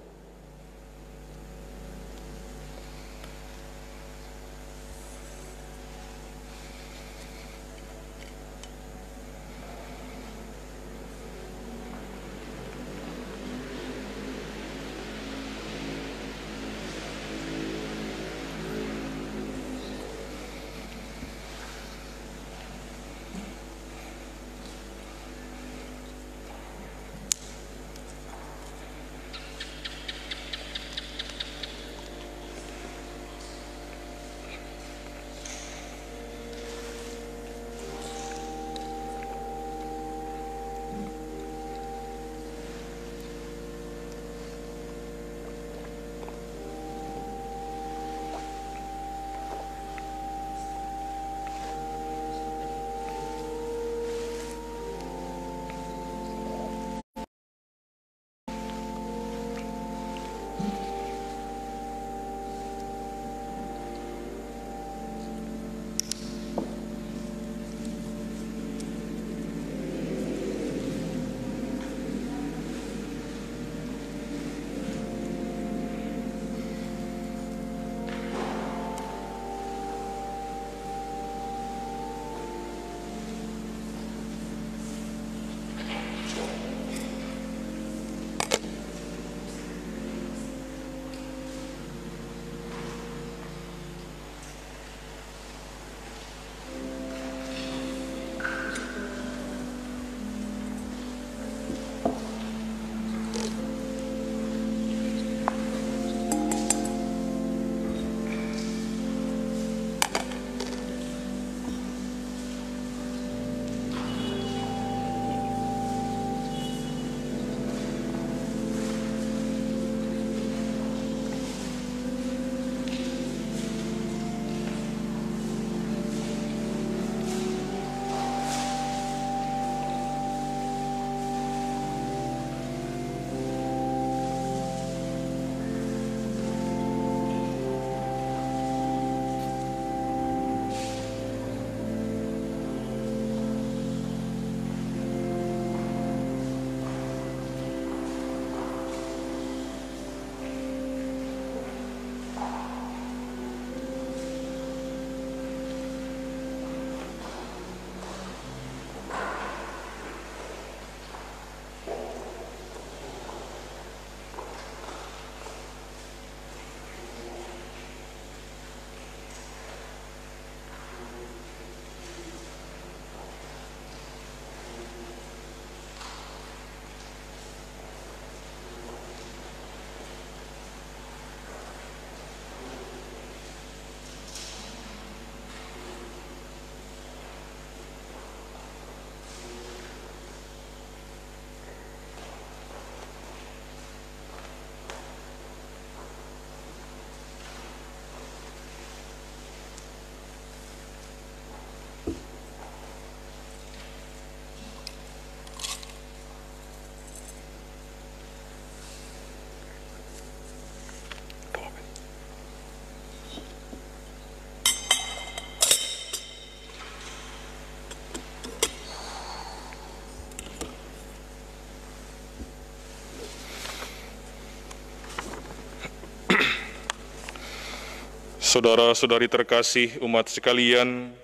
Saudara-saudari terkasih umat sekalian,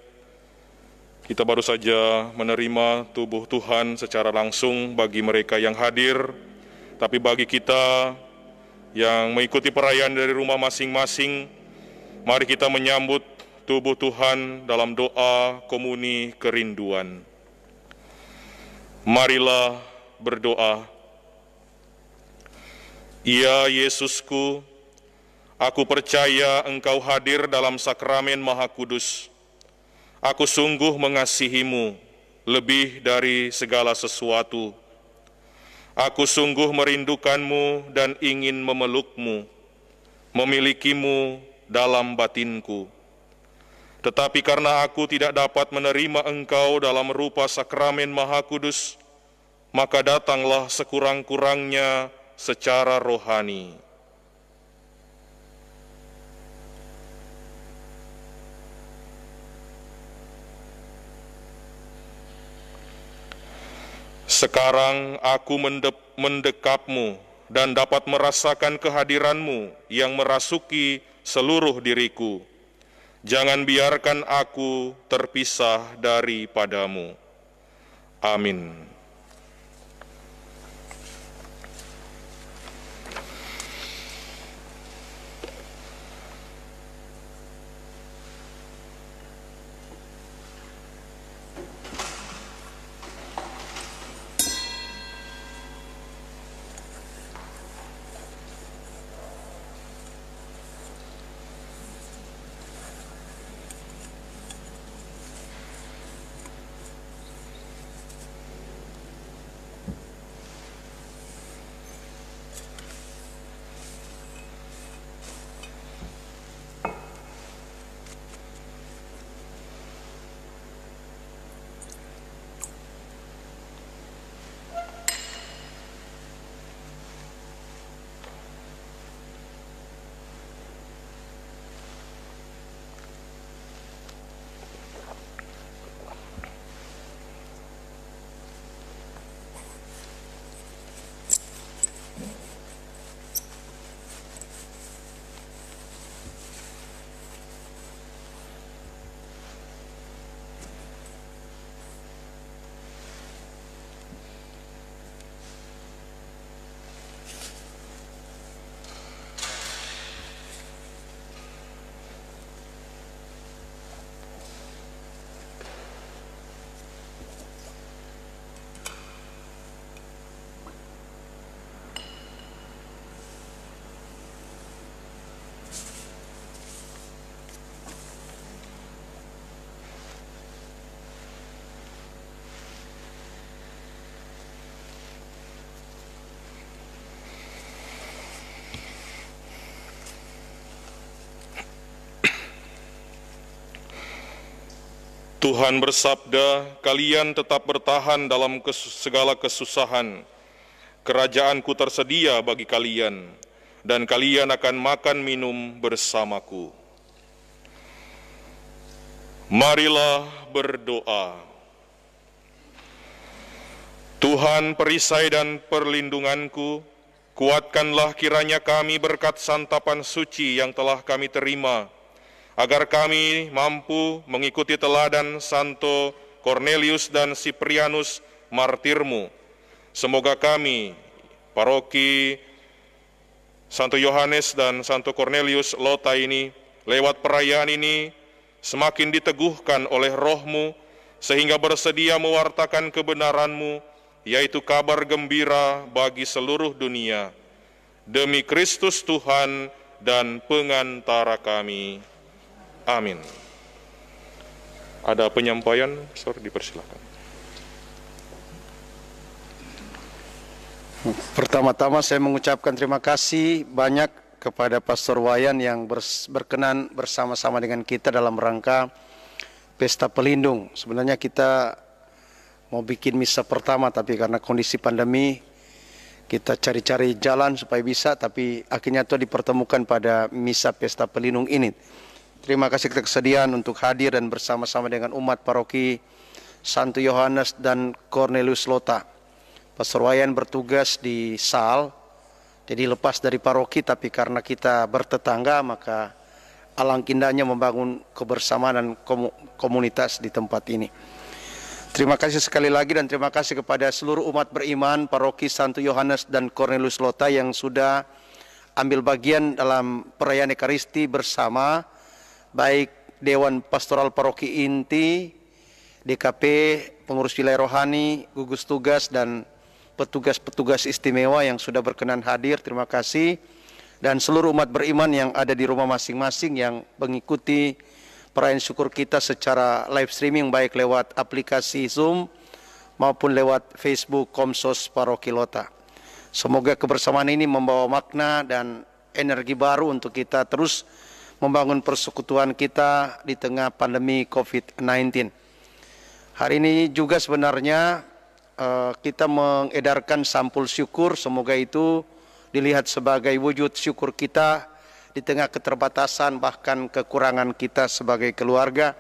kita baru saja menerima tubuh Tuhan secara langsung bagi mereka yang hadir, tapi bagi kita yang mengikuti perayaan dari rumah masing-masing, mari kita menyambut tubuh Tuhan dalam doa komuni kerinduan. Marilah berdoa. Ya Yesusku, aku percaya Engkau hadir dalam sakramen Maha Kudus. Aku sungguh mengasihimu lebih dari segala sesuatu. Aku sungguh merindukanmu dan ingin memelukmu, memilikimu dalam batinku. Tetapi karena aku tidak dapat menerima Engkau dalam rupa sakramen Maha Kudus, maka datanglah sekurang-kurangnya secara rohani. Sekarang aku mendekapmu dan dapat merasakan kehadiranmu yang merasuki seluruh diriku. Jangan biarkan aku terpisah daripadamu. Amin. Tuhan bersabda, kalian tetap bertahan dalam segala kesusahan. Kerajaanku tersedia bagi kalian, dan kalian akan makan minum bersamaku. Marilah berdoa. Tuhan perisai dan perlindunganku, kuatkanlah kiranya kami berkat santapan suci yang telah kami terima, agar kami mampu mengikuti teladan Santo Cornelius dan Siprianus martirmu. Semoga kami, paroki Santo Yohanes dan Santo Cornelius Lota ini, lewat perayaan ini, semakin diteguhkan oleh roh-Mu, sehingga bersedia mewartakan kebenaran-Mu, yaitu kabar gembira bagi seluruh dunia. Demi Kristus Tuhan dan pengantara kami. Amin. Ada penyampaian, Sor, dipersilakan. Pertama-tama saya mengucapkan terima kasih banyak kepada Pastor Wayan yang berkenan bersama-sama dengan kita dalam rangka Pesta Pelindung. Sebenarnya kita mau bikin misa pertama, tapi karena kondisi pandemi kita cari-cari jalan supaya bisa, tapi akhirnya itu dipertemukan pada misa Pesta Pelindung ini. Terima kasih atas kesediaan untuk hadir dan bersama-sama dengan umat paroki Santo Yohanes dan Cornelius Lota. Pastor Wayan bertugas di Sal, jadi lepas dari paroki, tapi karena kita bertetangga maka alangkah indahnya membangun kebersamaan dan komunitas di tempat ini. Terima kasih sekali lagi dan terima kasih kepada seluruh umat beriman Paroki Santo Yohanes dan Cornelius Lota yang sudah ambil bagian dalam perayaan Ekaristi bersama, baik Dewan Pastoral Paroki Inti, DKP, pengurus wilayah rohani, gugus tugas dan petugas-petugas istimewa yang sudah berkenan hadir. Terima kasih. Dan seluruh umat beriman yang ada di rumah masing-masing yang mengikuti perayaan syukur kita secara live streaming baik lewat aplikasi Zoom maupun lewat Facebook Komsos Paroki Lota. Semoga kebersamaan ini membawa makna dan energi baru untuk kita terus membangun persekutuan kita di tengah pandemi COVID-19. Hari ini juga sebenarnya kita mengedarkan sampul syukur, semoga itu dilihat sebagai wujud syukur kita di tengah keterbatasan bahkan kekurangan kita sebagai keluarga,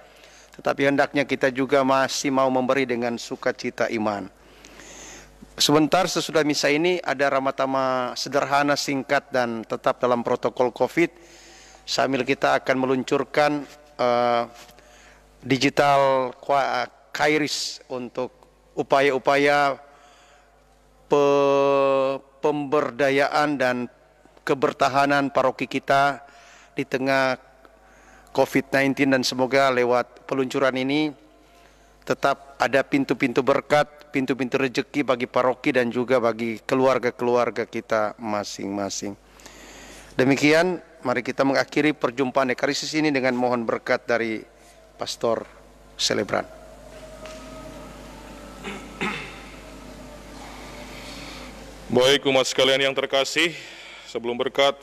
tetapi hendaknya kita juga masih mau memberi dengan sukacita iman. Sebentar sesudah misa ini ada ramatama sederhana, singkat dan tetap dalam protokol COVID, sambil kita akan meluncurkan digital kairis untuk upaya-upaya pemberdayaan dan kebertahanan paroki kita di tengah COVID-19, dan semoga lewat peluncuran ini tetap ada pintu-pintu berkat, pintu-pintu rezeki bagi paroki dan juga bagi keluarga-keluarga kita masing-masing. Demikian, mari kita mengakhiri perjumpaan Ekarisis ini dengan mohon berkat dari Pastor Selebran. Baik umat sekalian yang terkasih, sebelum berkat,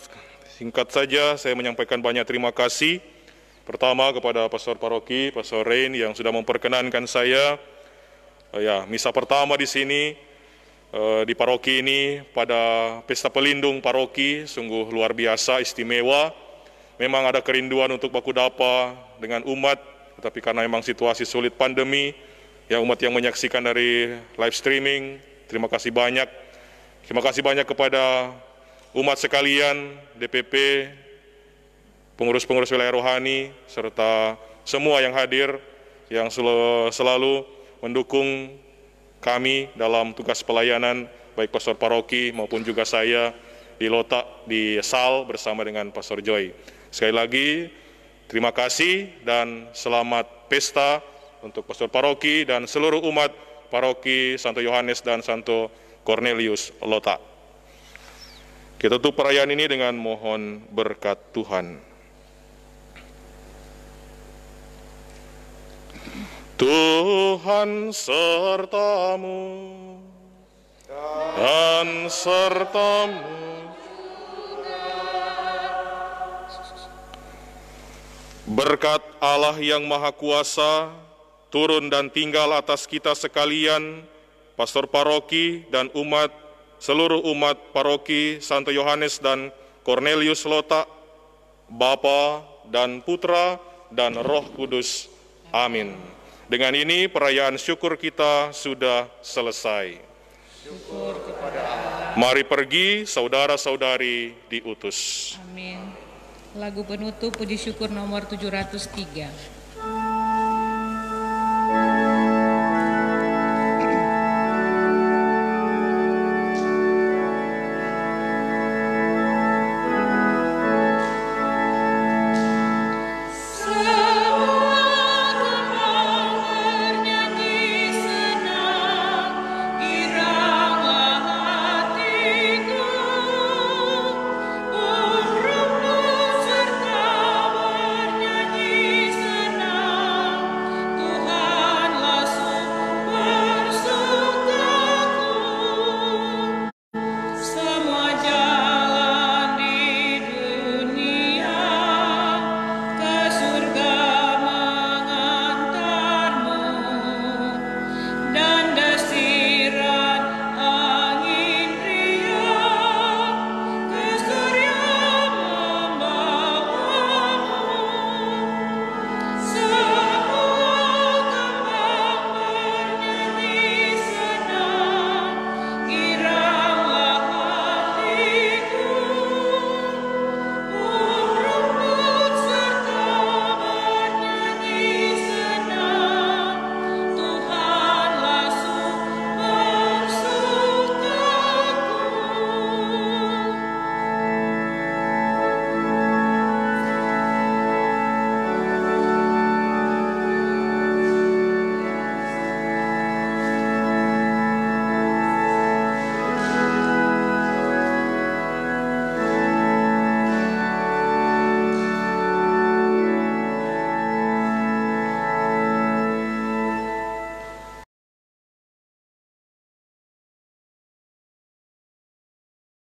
singkat saja saya menyampaikan banyak terima kasih. Pertama kepada Pastor Paroki, Pastor Rain yang sudah memperkenankan saya misa pertama di sini di paroki ini pada pesta pelindung paroki, sungguh luar biasa, istimewa. Memang ada kerinduan untuk baku dapa dengan umat, tetapi karena memang situasi sulit pandemi, ya umat yang menyaksikan dari live streaming, terima kasih banyak. Terima kasih banyak kepada umat sekalian, DPP, pengurus-pengurus wilayah rohani, serta semua yang hadir, yang selalu mendukung kami dalam tugas pelayanan, baik Pastor Paroki maupun juga saya di Lota, di SAL bersama dengan Pastor Joy. Sekali lagi, terima kasih dan selamat pesta untuk Pastor Paroki dan seluruh umat Paroki Santo Yohanes dan Santo Cornelius Lota. Kita tutup perayaan ini dengan mohon berkat Tuhan. Tuhan sertamu dan sertamu. Berkat Allah yang Maha Kuasa turun dan tinggal atas kita sekalian, Pastor Paroki dan seluruh umat Paroki Santo Yohanes dan Cornelius Lota, Bapa dan Putra dan Roh Kudus. Amin. Dengan ini perayaan syukur kita sudah selesai. Syukur kepada Allah. Mari pergi saudara-saudari diutus. Amin. Lagu penutup puji syukur nomor 703.